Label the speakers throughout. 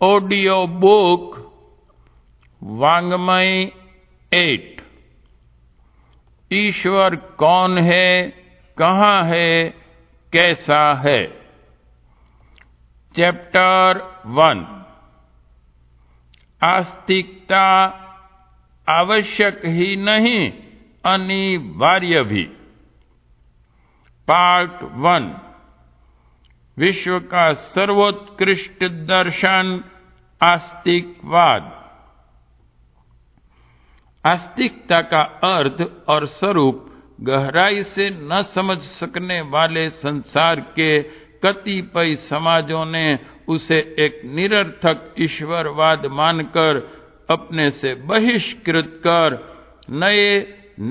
Speaker 1: Audio book वाङ्मय 8। ईश्वर कौन है, कहाँ है, कैसा है। चैप्टर 1। आस्तिकता आवश्यक ही नहीं, अनिवार्य भी। पार्ट 1। विश्व का सर्वोत्कृष्ट दर्शन आस्तिकवाद। आस्तिकता का अर्थ और स्वरूप गहराई से न समझ सकने वाले संसार के कतिपय समाजों ने उसे एक निरर्थक ईश्वरवाद मानकर अपने से बहिष्कृत कर नए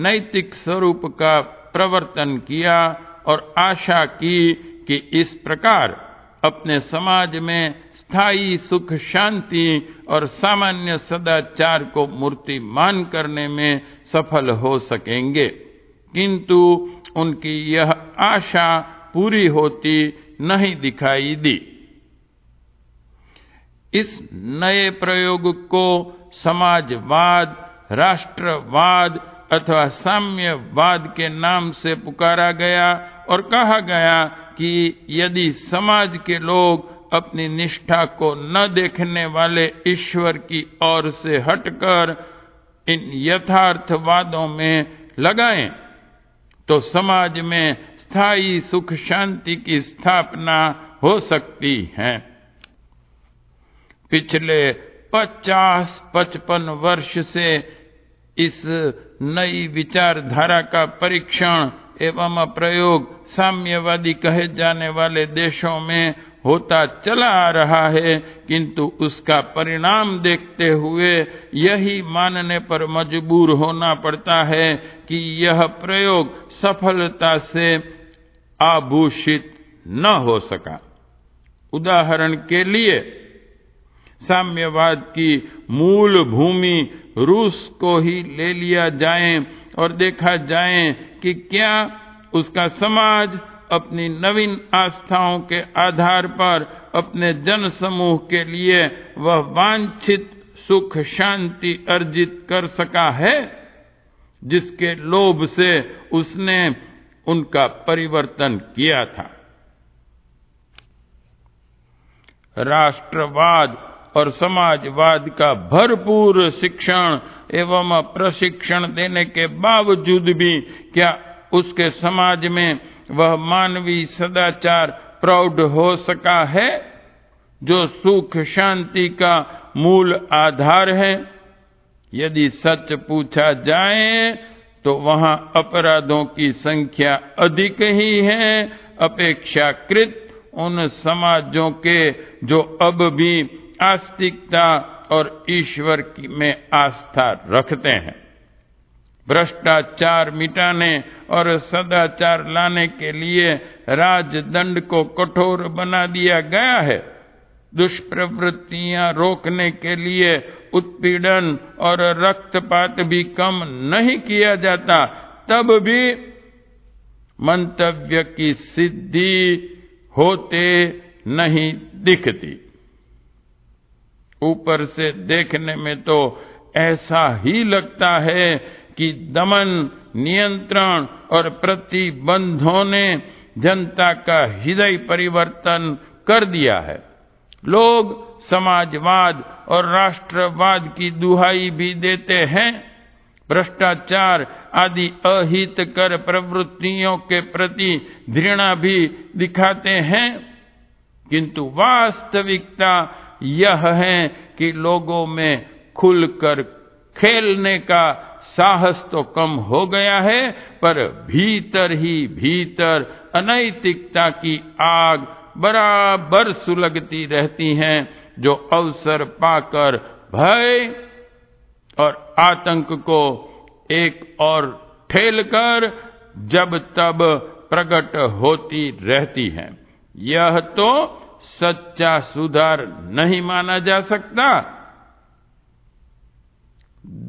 Speaker 1: नैतिक स्वरूप का प्रवर्तन किया और आशा की कि इस प्रकार अपने समाज में स्थायी सुख शांति और सामान्य सदाचार को मूर्तिमान करने में सफल हो सकेंगे, किंतु उनकी यह आशा पूरी होती नहीं दिखाई दी। इस नए प्रयोग को समाजवाद, राष्ट्रवाद अथवा साम्यवाद के नाम से पुकारा गया और कहा गया कि यदि समाज के लोग अपनी निष्ठा को न देखने वाले ईश्वर की ओर से हटकर इन यथार्थवादों में लगाएं, तो समाज में स्थायी सुख शांति की स्थापना हो सकती है। पिछले 50-55 वर्ष से इस नई विचारधारा का परीक्षण एवं प्रयोग साम्यवादी कहे जाने वाले देशों में होता चला आ रहा है, किंतु उसका परिणाम देखते हुए यही मानने पर मजबूर होना पड़ता है कि यह प्रयोग सफलता से आभूषित न हो सका। उदाहरण के लिए साम्यवाद की मूल भूमि रूस को ही ले लिया जाए और देखा जाए कि क्या उसका समाज अपनी नवीन आस्थाओं के आधार पर अपने जन समूह के लिए वह वांछित सुख शांति अर्जित कर सका है जिसके लोभ से उसने उनका परिवर्तन किया था। राष्ट्रवाद और समाजवाद का भरपूर शिक्षण एवं प्रशिक्षण देने के बावजूद भी क्या उसके समाज में वह मानवीय सदाचार प्रौढ़ हो सका है जो सुख शांति का मूल आधार है। यदि सच पूछा जाए तो वहां अपराधों की संख्या अधिक ही है अपेक्षाकृत उन समाजों के जो अब भी आस्तिकता और ईश्वर में आस्था रखते हैं। भ्रष्टाचार मिटाने और सदाचार लाने के लिए राजदंड को कठोर बना दिया गया है। दुष्प्रवृत्तियां रोकने के लिए उत्पीड़न और रक्तपात भी कम नहीं किया जाता, तब भी मंतव्य की सिद्धि होते नहीं दिखती। ऊपर से देखने में तो ऐसा ही लगता है कि दमन, नियंत्रण और प्रतिबंधों ने जनता का हृदय परिवर्तन कर दिया है। लोग समाजवाद और राष्ट्रवाद की दुहाई भी देते हैं, भ्रष्टाचार आदि अहितकर प्रवृत्तियों के प्रति घृणा भी दिखाते हैं, किंतु वास्तविकता यह है कि लोगों में खुलकर खेलने का साहस तो कम हो गया है, पर भीतर ही भीतर अनैतिकता की आग बराबर सुलगती रहती हैं, जो अवसर पाकर भय और आतंक को एक और ठेलकर जब तब प्रकट होती रहती हैं। यह तो सच्चा सुधार नहीं माना जा सकता।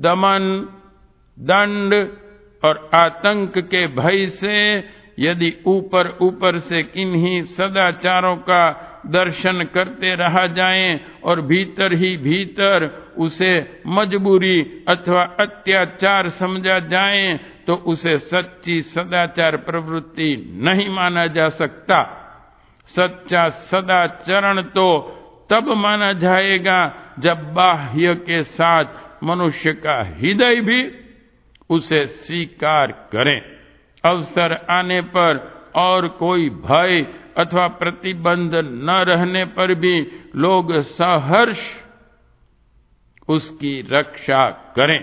Speaker 1: दमन, दंड और आतंक के भय से यदि ऊपर ऊपर से किन्हीं सदाचारों का दर्शन करते रहा जाए और भीतर ही भीतर उसे मजबूरी अथवा अत्याचार समझा जाए तो उसे सच्ची सदाचार प्रवृत्ति नहीं माना जा सकता। सच्चा सदाचरण तो तब माना जाएगा जब बाह्य के साथ मनुष्य का हृदय भी उसे स्वीकार करे। अवसर आने पर और कोई भय अथवा प्रतिबंध न रहने पर भी लोग सहर्ष उसकी रक्षा करें।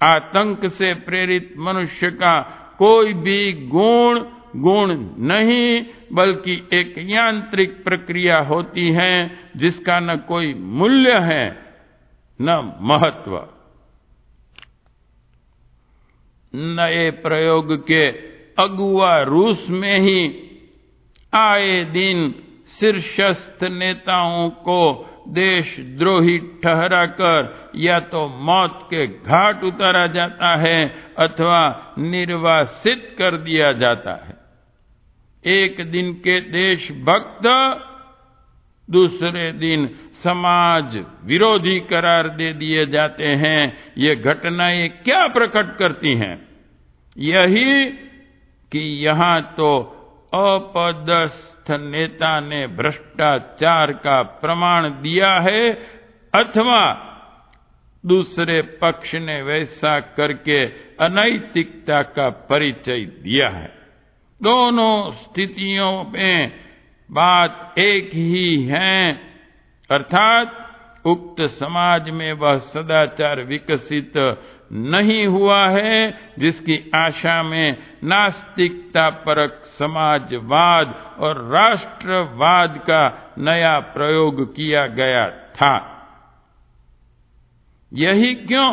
Speaker 1: आतंक से प्रेरित मनुष्य का कोई भी गुण नहीं, बल्कि एक यांत्रिक प्रक्रिया होती है जिसका न कोई मूल्य है न महत्व। नए प्रयोग के अगुआ रूस में ही आए दिन शीर्षस्थ नेताओं को देशद्रोही ठहराकर या तो मौत के घाट उतारा जाता है अथवा निर्वासित कर दिया जाता है। एक दिन के देशभक्त दूसरे दिन समाज विरोधी करार दे दिए जाते हैं। ये घटनाएं क्या प्रकट करती हैं? यही कि यहाँ तो अपदस्थ नेता ने भ्रष्टाचार का प्रमाण दिया है अथवा दूसरे पक्ष ने वैसा करके अनैतिकता का परिचय दिया है। दोनों स्थितियों में बात एक ही है, अर्थात उक्त समाज में वह सदाचार विकसित नहीं हुआ है जिसकी आशा में नास्तिकता परक समाजवाद और राष्ट्रवाद का नया प्रयोग किया गया था। यही क्यों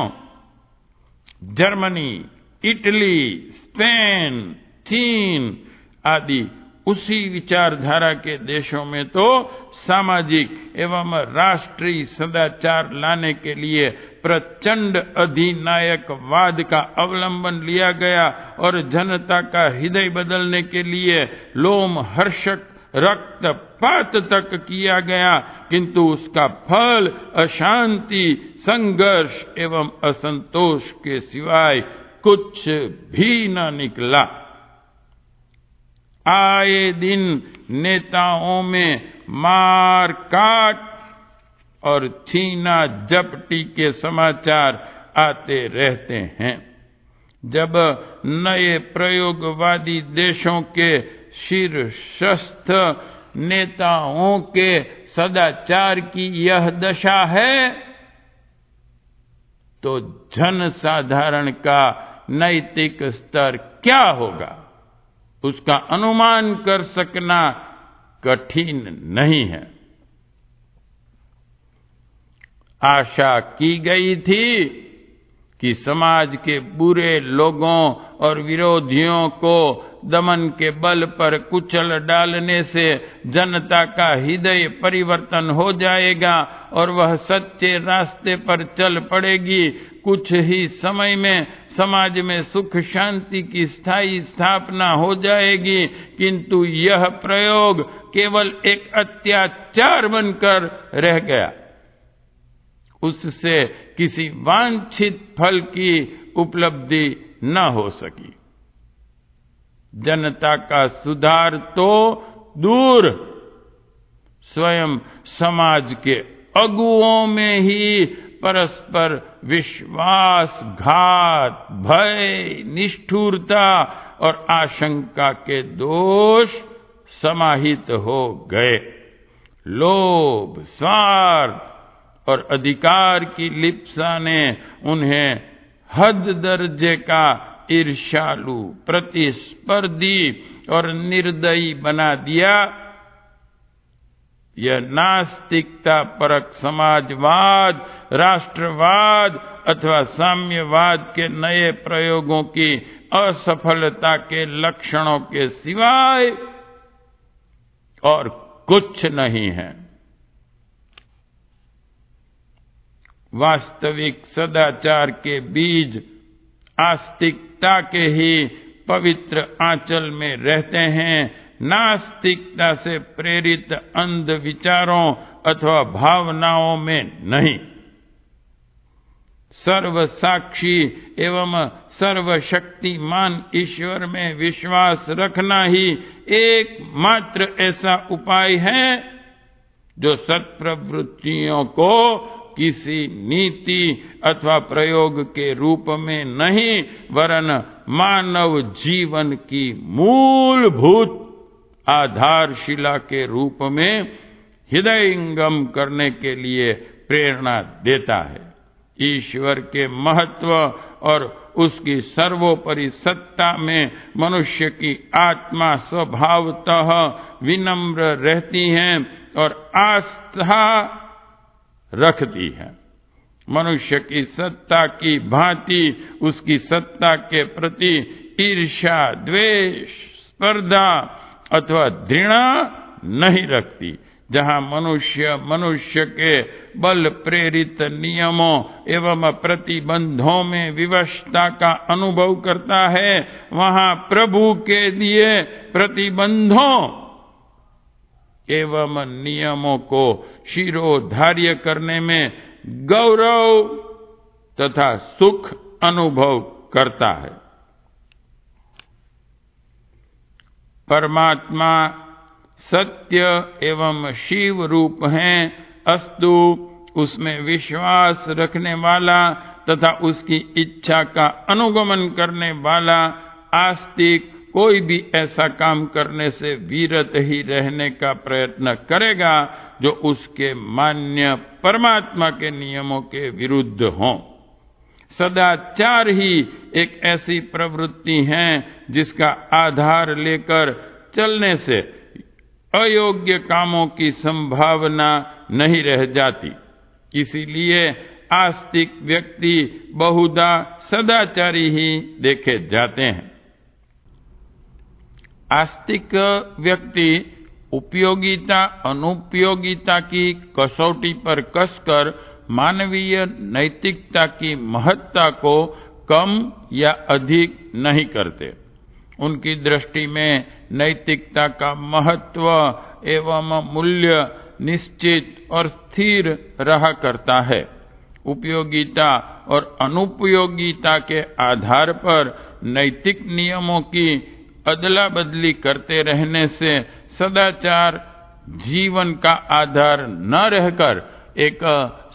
Speaker 1: जर्मनी, इटली, स्पेन, चीन आदि उसी विचारधारा के देशों में तो सामाजिक एवं राष्ट्रीय सदाचार लाने के लिए प्रचंड अधिनायकवाद का अवलंबन लिया गया और जनता का हृदय बदलने के लिए लोमहर्षक रक्तपात तक किया गया, किंतु उसका फल अशांति, संघर्ष एवं असंतोष के सिवाय कुछ भी न निकला। आए दिन नेताओं में मार काट और छीना झपटी के समाचार आते रहते हैं। जब नए प्रयोगवादी देशों के शीर्षस्थ नेताओं के सदाचार की यह दशा है तो जन साधारण का नैतिक स्तर क्या होगा, उसका अनुमान कर सकना कठिन नहीं है। आशा की गई थी कि समाज के बुरे लोगों और विरोधियों को दमन के बल पर कुचल डालने से जनता का हृदय परिवर्तन हो जाएगा और वह सच्चे रास्ते पर चल पड़ेगी। कुछ ही समय में समाज में सुख शांति की स्थायी स्थापना हो जाएगी, किंतु यह प्रयोग केवल एक अत्याचार बनकर रह गया। उससे किसी वांछित फल की उपलब्धि न हो सकी। जनता का सुधार तो दूर, स्वयं समाज के अगुओं में ही परस्पर विश्वासघात, भय, निष्ठुरता और आशंका के दोष समाहित हो गए। लोभ, स्वार्थ और अधिकार की लिप्सा ने उन्हें हद दर्जे का ईर्ष्यालु, प्रतिस्पर्धी और निर्दयी बना दिया। यह नास्तिकता परक समाजवाद, राष्ट्रवाद अथवा साम्यवाद के नए प्रयोगों की असफलता के लक्षणों के सिवाय और कुछ नहीं है। वास्तविक सदाचार के बीज आस्तिकता के ही पवित्र आंचल में रहते हैं, नास्तिकता से प्रेरित अंध विचारों अथवा भावनाओं में नहीं। सर्व साक्षी एवं सर्वशक्तिमान ईश्वर में विश्वास रखना ही एकमात्र ऐसा उपाय है जो सत्प्रवृत्तियों को किसी नीति अथवा प्रयोग के रूप में नहीं वरन मानव जीवन की मूलभूत आधारशिला के रूप में हृदयंगम करने के लिए प्रेरणा देता है। ईश्वर के महत्व और उसकी सर्वोपरि सत्ता में मनुष्य की आत्मा स्वभावतः विनम्र रहती है और आस्था रखती है। मनुष्य की सत्ता की भांति उसकी सत्ता के प्रति ईर्ष्या, द्वेष, स्पर्धा अथवा घृणा नहीं रखती। जहां मनुष्य के बल प्रेरित नियमों एवं प्रतिबंधों में विवशता का अनुभव करता है, वहां प्रभु के दिए प्रतिबंधों एवं नियमों को शिरोधार्य करने में गौरव तथा सुख अनुभव करता है। परमात्मा सत्य एवं शिव रूप हैं, अस्तु उसमें विश्वास रखने वाला तथा उसकी इच्छा का अनुगमन करने वाला आस्तिक कोई भी ऐसा काम करने से विरत ही रहने का प्रयत्न करेगा जो उसके मान्य परमात्मा के नियमों के विरुद्ध हों। सदाचार ही एक ऐसी प्रवृत्ति है जिसका आधार लेकर चलने से अयोग्य कामों की संभावना नहीं रह जाती। इसीलिए आस्तिक व्यक्ति बहुधा सदाचारी ही देखे जाते हैं। आस्तिक व्यक्ति उपयोगिता अनुपयोगिता की कसौटी पर कसकर मानवीय नैतिकता की महत्ता को कम या अधिक नहीं करते। उनकी दृष्टि में नैतिकता का महत्व एवं मूल्य निश्चित और स्थिर रहा करता है। उपयोगिता और अनुपयोगिता के आधार पर नैतिक नियमों की अदला बदली करते रहने से सदाचार जीवन का आधार न रहकर एक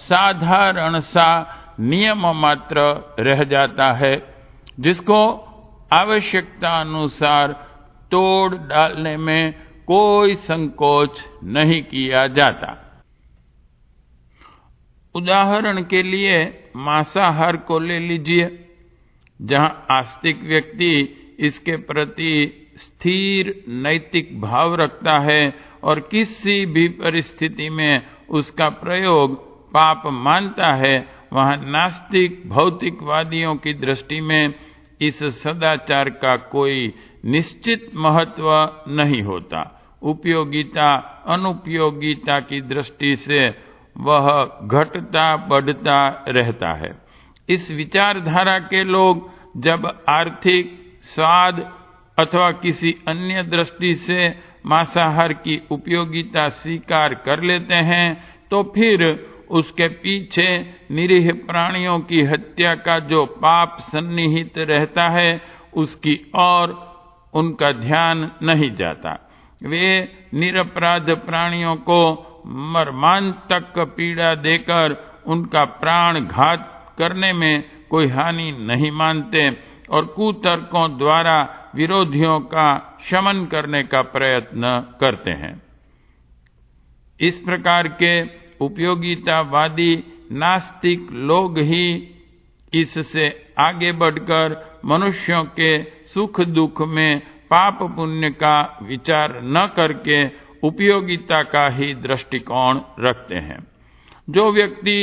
Speaker 1: साधारण सा नियम मात्र रह जाता है, जिसको आवश्यकता अनुसार तोड़ डालने में कोई संकोच नहीं किया जाता। उदाहरण के लिए मांसाहार को ले लीजिए, जहां आस्तिक व्यक्ति इसके प्रति स्थिर नैतिक भाव रखता है और किसी भी परिस्थिति में उसका प्रयोग पाप मानता है, वहां नास्तिक भौतिकवादियों की दृष्टि में इस सदाचार का कोई निश्चित महत्व नहीं होता। उपयोगिता अनुपयोगिता की दृष्टि से वह घटता बढ़ता रहता है। इस विचारधारा के लोग जब आर्थिक स्वाद अथवा किसी अन्य दृष्टि से मांसाहार की उपयोगिता स्वीकार कर लेते हैं, तो फिर उसके पीछे निरीह प्राणियों की हत्या का जो पाप सन्निहित रहता है उसकी ओर उनका ध्यान नहीं जाता। वे निरपराध प्राणियों को मर्मांतक पीड़ा देकर उनका प्राण घात करने में कोई हानि नहीं मानते और कुतर्कों द्वारा विरोधियों का शमन करने का प्रयत्न करते हैं। इस प्रकार के उपयोगितावादी नास्तिक लोग ही इससे आगे बढ़कर मनुष्यों के सुख दुख में पाप पुण्य का विचार न करके उपयोगिता का ही दृष्टिकोण रखते हैं। जो व्यक्ति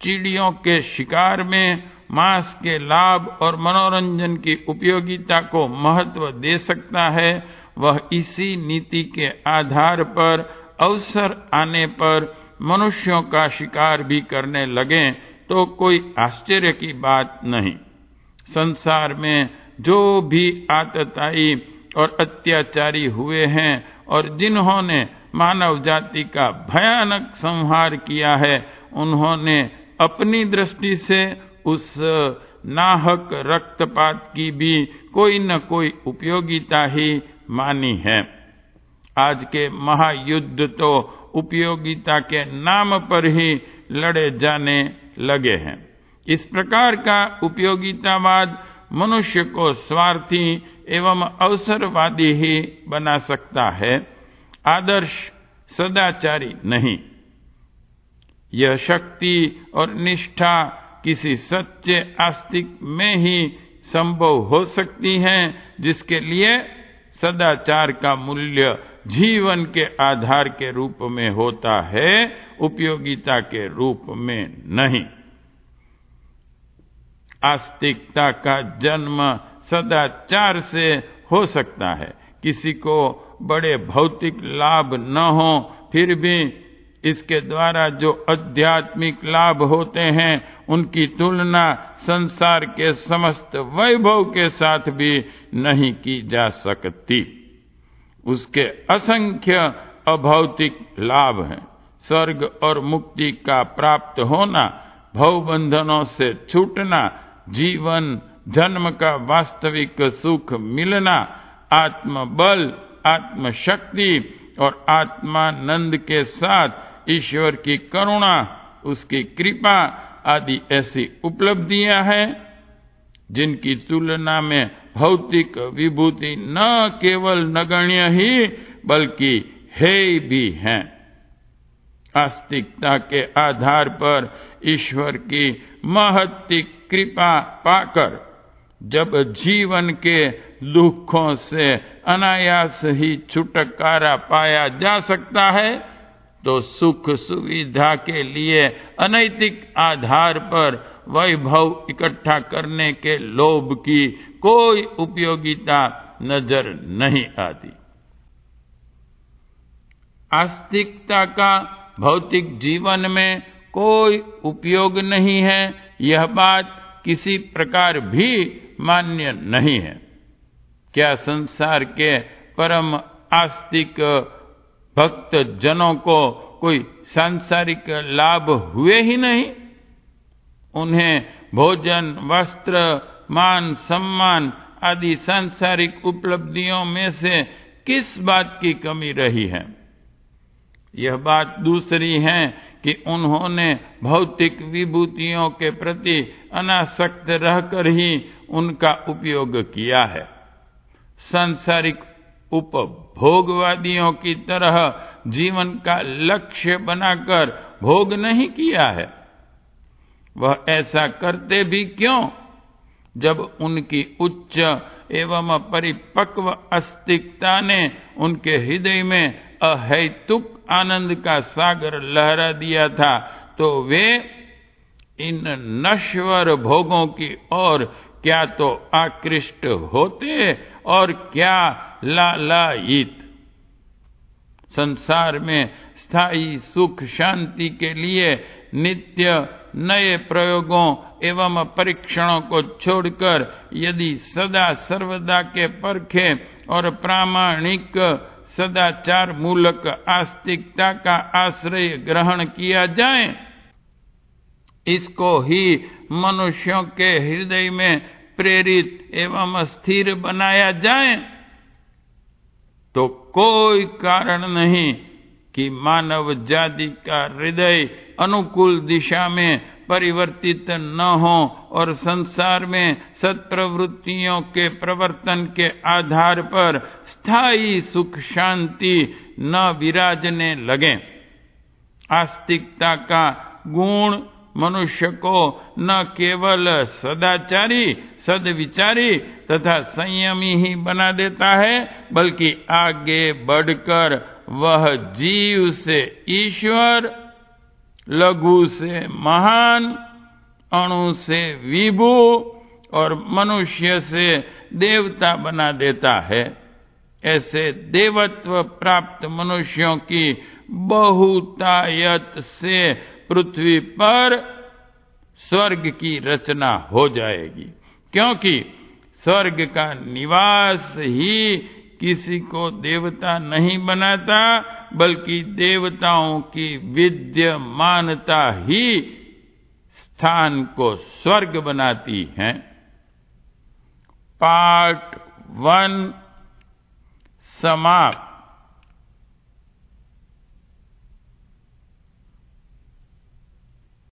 Speaker 1: चिड़ियों के शिकार में मांस के लाभ और मनोरंजन की उपयोगिता को महत्व दे सकता है, वह इसी नीति के आधार पर अवसर आने पर मनुष्यों का शिकार भी करने लगे तो कोई आश्चर्य की बात नहीं। संसार में जो भी आतताई और अत्याचारी हुए हैं और जिन्होंने मानव जाति का भयानक संहार किया है, उन्होंने अपनी दृष्टि से उस नाहक रक्तपात की भी कोई न कोई उपयोगिता ही मानी है। आज के महायुद्ध तो उपयोगिता के नाम पर ही लड़े जाने लगे हैं। इस प्रकार का उपयोगितावाद मनुष्य को स्वार्थी एवं अवसरवादी ही बना सकता है, आदर्श सदाचारी नहीं। यह शक्ति और निष्ठा किसी सच्चे आस्तिक में ही संभव हो सकती है, जिसके लिए सदाचार का मूल्य जीवन के आधार के रूप में होता है, उपयोगिता के रूप में नहीं। आस्तिकता का जन्म सदाचार से हो सकता है। किसी को बड़े भौतिक लाभ न हो, फिर भी इसके द्वारा जो आध्यात्मिक लाभ होते हैं उनकी तुलना संसार के समस्त वैभव के साथ भी नहीं की जा सकती। उसके असंख्य अभौतिक लाभ हैं। स्वर्ग और मुक्ति का प्राप्त होना, भवबंधनों से छूटना, जीवन जन्म का वास्तविक सुख मिलना, आत्मबल, आत्मशक्ति और आत्मानंद के साथ ईश्वर की करुणा, उसकी कृपा आदि ऐसी उपलब्धियां हैं जिनकी तुलना में भौतिक विभूति न केवल नगण्य ही बल्कि है भी हैं। आस्तिकता के आधार पर ईश्वर की महत्ती कृपा पाकर जब जीवन के दुखों से अनायास ही छुटकारा पाया जा सकता है, तो सुख सुविधा के लिए अनैतिक आधार पर वैभव इकट्ठा करने के लोभ की कोई उपयोगिता नजर नहीं आती। आस्तिकता का भौतिक जीवन में कोई उपयोग नहीं है, यह बात किसी प्रकार भी मान्य नहीं है। क्या संसार के परम आस्तिक भक्त जनों को कोई सांसारिक लाभ हुए ही नहीं? उन्हें भोजन, वस्त्र, मान सम्मान आदि सांसारिक उपलब्धियों में से किस बात की कमी रही है? यह बात दूसरी है कि उन्होंने भौतिक विभूतियों के प्रति अनासक्त रहकर ही उनका उपयोग किया है। सांसारिक उपभोगवादियों की तरह जीवन का लक्ष्य बनाकर भोग नहीं किया है। वह ऐसा करते भी क्यों, जब उनकी उच्च एवं परिपक्व आस्तिकता ने उनके हृदय में अहैतुक आनंद का सागर लहरा दिया था, तो वे इन नश्वर भोगों की ओर क्या तो आकृष्ट होते और क्या लालायित। संसार में स्थायी सुख शांति के लिए नित्य नए प्रयोगों एवं परीक्षणों को छोड़कर यदि सदा सर्वदा के परखे और प्रामाणिक सदाचार मूलक आस्तिकता का आश्रय ग्रहण किया जाए, इसको ही मनुष्यों के हृदय में प्रेरित एवं स्थिर बनाया जाए, तो कोई कारण नहीं कि मानव जाति का हृदय अनुकूल दिशा में परिवर्तित न हो और संसार में सत्प्रवृत्तियों के प्रवर्तन के आधार पर स्थायी सुख शांति न विराजने लगे। आस्तिकता का गुण मनुष्य को न केवल सदाचारी, सद्विचारी तथा संयमी ही बना देता है, बल्कि आगे बढ़कर वह जीव से ईश्वर, लघु से महान, अणु से विभु और मनुष्य से देवता बना देता है। ऐसे देवत्व प्राप्त मनुष्यों की बहुतायत से पृथ्वी पर स्वर्ग की रचना हो जाएगी, क्योंकि स्वर्ग का निवास ही किसी को देवता नहीं बनाता, बल्कि देवताओं की विद्यमानता ही स्थान को स्वर्ग बनाती है। पार्ट 1 समाप्त।